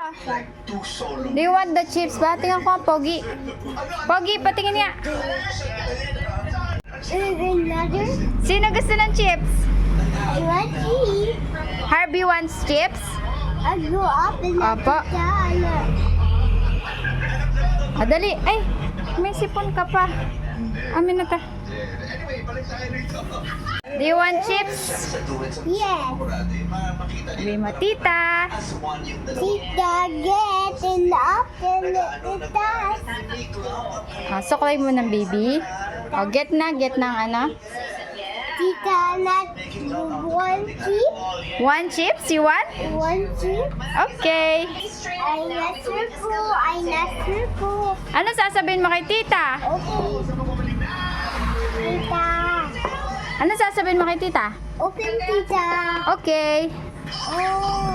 Do you want the chips ba? Tingnan ko ang Pogi. Pogi, patingin nga. Another? Sino gusto ng chips? I want cheese. Harvey wants chips? I grew up in a Apa. dollar. Dali. Ay, may sipon ka pa. Amin na ta. Do you want chips? Yes. Sabi mo, tita. Tita, get in the oven. It does. Suklay mo ng baby. Get na ang ano. Tita, not one chip. One chips, you want? One chip. Okay. I not circle. I not circle. Ano sasabihin mo kay tita? Okay. Tita. Ano sasabihin mo kay tita? Open, tita. Okay. Oh.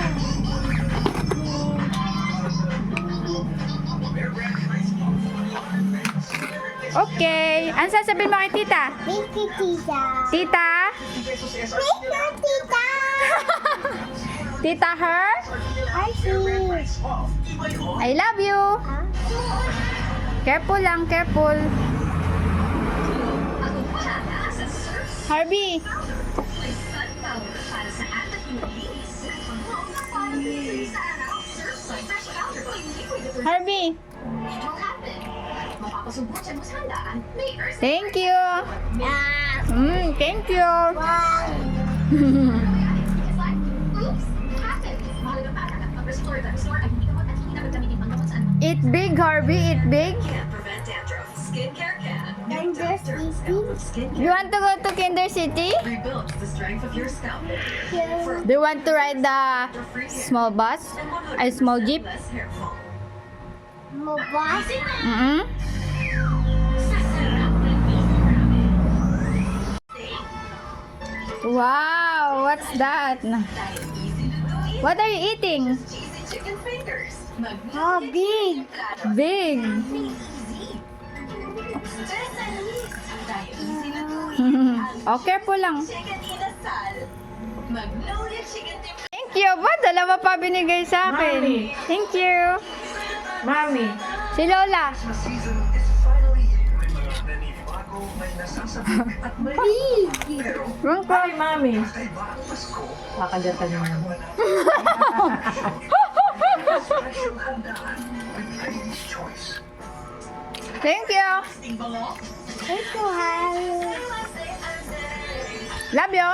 Okay. Ano sasabihin mo kay tita? Thank you, tita. Tita? Thank you, tita. Tita her? I see. I love you. Huh? Careful lang, careful. Harvey. Harvey. Thank you. Thank you. Wow. Eat big, Harvey. Eat big. I'm just eating. You want to go to Kinder City? Rebuild the strength of your scalp. Yeah. Do you want to ride the small bus? A small jeep? Less hair fall. Mobile. Wow, what's that? What are you eating? Cheesy chicken fingers. How big? Big. Oh, careful lang. Chicken inasal. Magnolia chicken dip. Thank you. Ba, dalawa pa binigay sa akin. Mami. Thank you. Mami, Si Lola. Wrong Mami, Mami. Kakagatan mo naman. Thank you. Ito, hi. Love you.